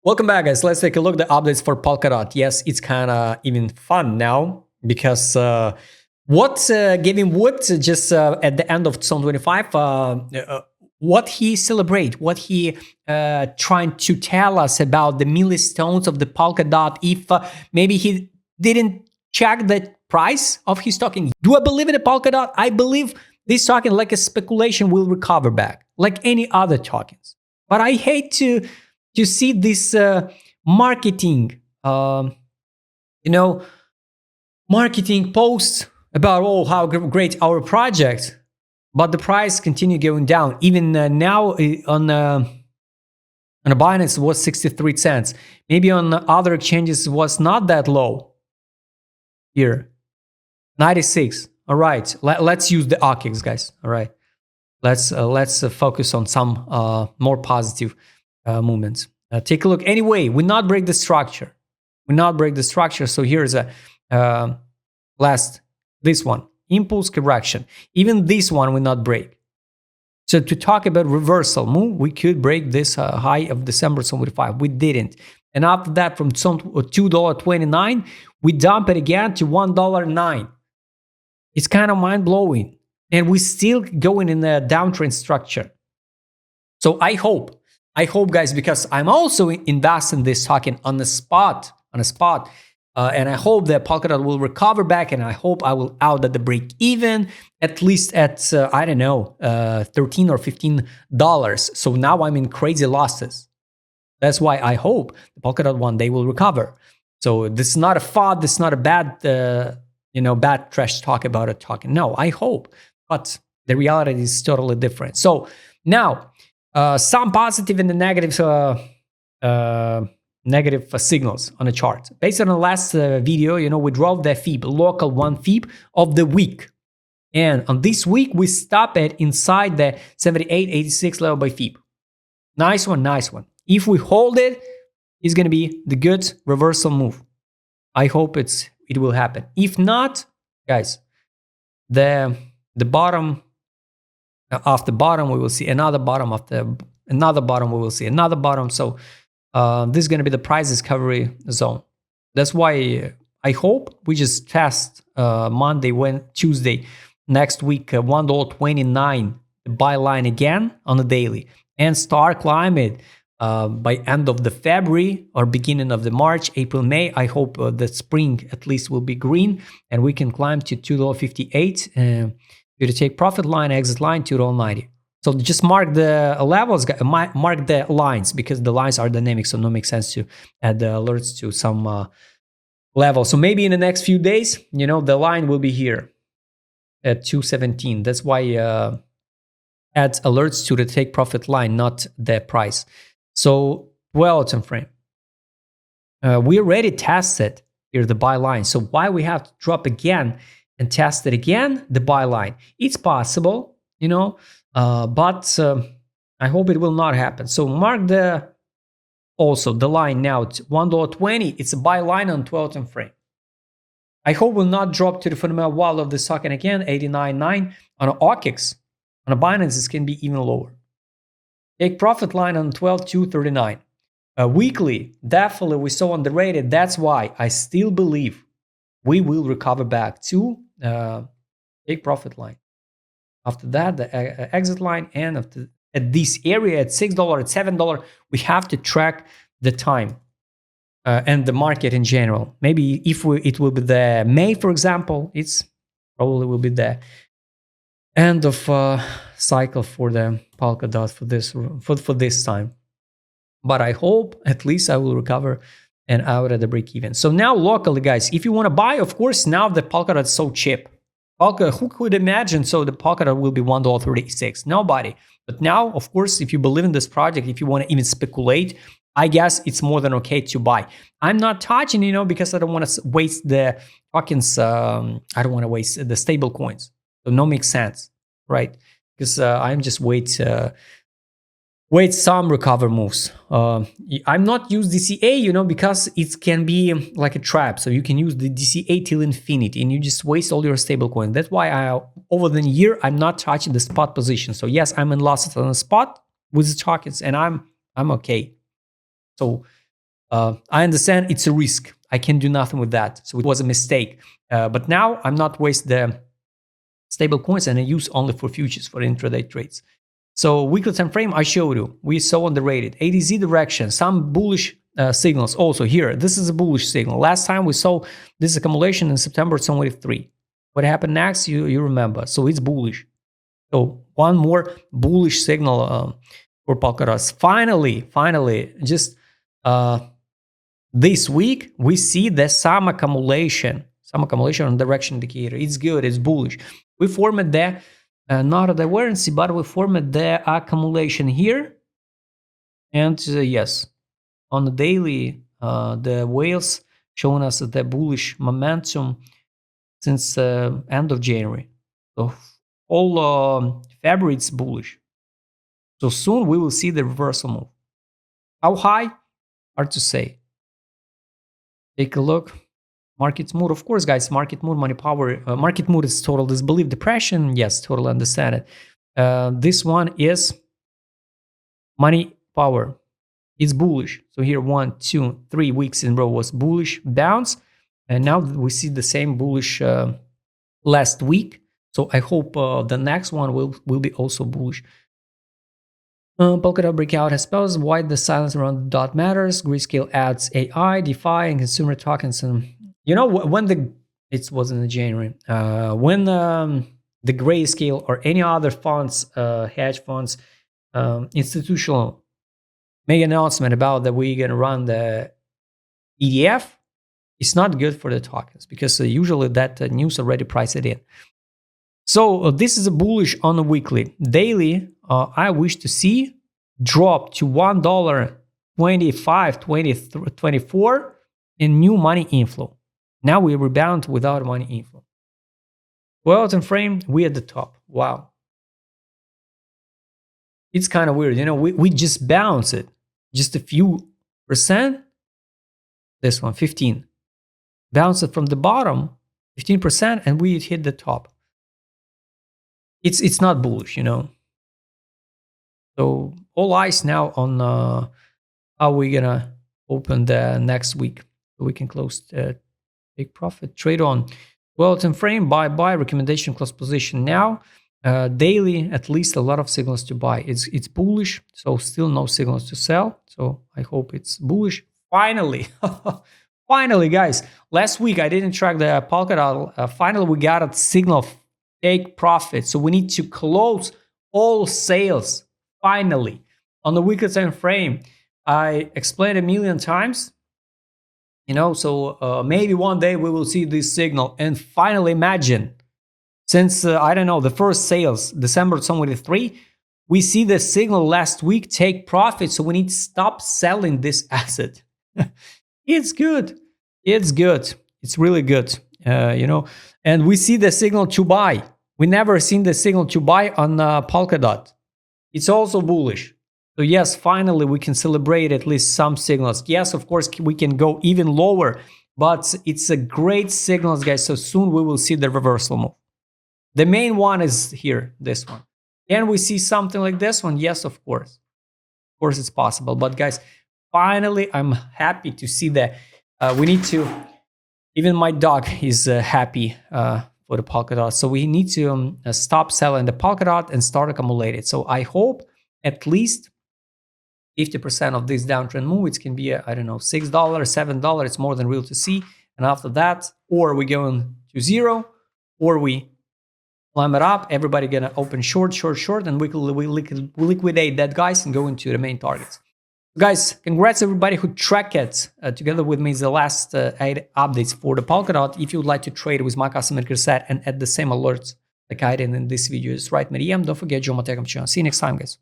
Welcome back, guys. Let's take a look at the updates for Polkadot. Yes, it's kind of even fun now because what Gavin Wood just at the end of 2025, what he celebrate, what he trying to tell us about the milestones of the Polkadot. If maybe he didn't check the price of his token. Do I believe in a Polkadot? I believe this token, like a speculation, will recover back, like any other tokens. But I hate to see this marketing, marketing posts about how great our project, but the price continue going down. Even now on a Binance it was 63 cents. Maybe on other exchanges it was not that low. Here, 96. All right, let's use the OKX, guys. All right, let's focus on some more positive movements. Take a look. Anyway, we not break the structure. So here's a this one, impulse correction. Even this one will not break. So to talk about reversal move, we could break this high of December 25. We didn't. And after that, from $2.29, we dump it again to $1.09. It's kind of mind-blowing. And we're still going in a downtrend structure. So I hope, guys, because I'm also investing this token on the spot, and I hope that Polkadot will recover back, and I hope I will out at the break even, at least at I don't know, $13 or $15. So now I'm in crazy losses. That's why I hope the Polkadot one day will recover. So this is not a FOD, this is not a bad bad trash talk about a token. No, I hope, but the reality is totally different. So now, some positive and the negative signals on the chart. Based on the last video, we drove the FIB, local one FIB of the week. And on this week, we stop it inside the 78.86 level by FIB. Nice one. If we hold it, it's going to be the good reversal move. I hope it will happen. If not, guys, the bottom, after bottom, we will see another bottom. After another bottom, we will see another bottom. So this is going to be the price discovery zone. That's why I hope we just test Monday, Tuesday, next week, $1.29 buy line again on the daily, and start climbing by end of the February or beginning of the March, April, May. I hope the spring at least will be green and we can climb to $2.58. To take profit line, exit line, $2.90. So just mark the levels, mark the lines, because the lines are dynamic, so no makes sense to add the alerts to some level. So maybe in the next few days, the line will be here at 217. That's why add alerts to the take profit line, not the price. So 12 time frame. We already tested here the buy line. So why we have to drop again and test it again, the buy line? It's possible, but I hope it will not happen. So mark the line now at $1.20. It's a buy line on 12 time frame. I hope will not drop to the fundamental wall of the token again, 89.9 on an OKX. On a Binance, this can be even lower. Take profit line on 12.239. Weekly, definitely we saw underrated. That's why I still believe we will recover back to take profit line. After that, the exit line, and at this area at $6, at $7, we have to track the time and the market in general. Maybe if it will be the May, for example, it's probably will be the end of cycle for the Polkadot for this time. But I hope at least I will recover and out at the break even. So now locally, guys, if you want to buy, of course, now the Polkadot is so cheap. Who could imagine so the Polkadot will be $1.36? Nobody. But now, of course, if you believe in this project, if you want to even speculate, I guess it's more than okay to buy. I'm not touching, because I don't want to waste the tokens. I don't want to waste the stable coins. So no makes sense, right? Because I'm just wait some recover moves. I'm not use DCA, because it can be like a trap. So you can use the DCA till infinity and you just waste all your stable coin. That's why over the year, I'm not touching the spot position. So yes, I'm in losses on the spot with the tokens and I'm okay. So I understand it's a risk. I can do nothing with that. So it was a mistake. But now I'm not waste the stable coins, and I use only for futures, for intraday trades. So weekly time frame, I showed you. We saw underrated. ADZ direction, some bullish signals also here. This is a bullish signal. Last time we saw this accumulation in September 23. What happened next, you remember. So it's bullish. So one more bullish signal for Polkadot. Finally, just this week, we see the some accumulation on direction indicator. It's good, it's bullish. We formed the, not a divergence, but we formed the accumulation here. And yes, on the daily, the whales showing us the bullish momentum since end of January. So all February it's bullish. So soon we will see the reversal move. How high? Hard to say. Take a look. Market mood, of course, guys. Market mood, money power. Market mood is total disbelief, depression. Yes, totally understand it. This one is money power. It's bullish. So here 1, 2, 3 weeks in a row was bullish bounce, and now we see the same bullish last week. So I hope the next one will be also bullish. Polkadot breakout has spells. Why the silence around the dot matters. Grayscale adds AI, DeFi, and consumer tokens. And when it wasn't in January, when the Grayscale or any other funds, hedge funds, institutional make an announcement about that we're gonna run the ETF, it's not good for the tokens because usually that news already priced it in. So this is a bullish on the weekly. Daily, I wish to see drop to $1.25, 24 in new money inflow. Now we rebound without money inflow. Well, time frame, we at the top. Wow. It's kind of weird. We just bounce it. Just a few percent. This one, 15. Bounce it from the bottom, 15%, and we hit the top. It's not bullish, So all eyes now on how we're gonna open the next week, so we can close the big profit. Trade on. Well, time frame, buy, recommendation, close position now. Daily, at least a lot of signals to buy. It's bullish, so still no signals to sell. So I hope it's bullish. Finally, finally, guys. Last week I didn't track the Polkadot. Finally, we got a signal. Take profit. So we need to close all sales finally on the weekly time frame. I explained a million times, so maybe one day we will see this signal. And finally, imagine, since I don't know, the first sales December 23, we see the signal last week. Take profit. So we need to stop selling this asset. It's good. It's good. It's really good. And we see the signal to buy. We never seen the signal to buy on Polkadot. It's also bullish. So yes, finally we can celebrate at least some signals. Yes, of course we can go even lower, but it's a great signals, guys. So soon we will see the reversal move. The main one is here, this one. Can we see something like this one? Yes, of course. Of course it's possible. But guys, finally I'm happy to see that. We need to, even my dog is happy for the Polkadot. So we need to stop selling the Polkadot and start accumulating. So I hope at least 50% of this downtrend move, it can be, I don't know, $6, $7. It's more than real to see. And after that, or we go to zero, or we climb it up. Everybody gonna open short, and we liquidate that, guys, and go into the main targets. Guys, congrats everybody who tracked it together with me the last 8 updates for the Polkadot. If you would like to trade with my customer set and add the same alerts like I did in this video, just write me DM. Don't forget, Joe Matecom channel. See you next time, guys.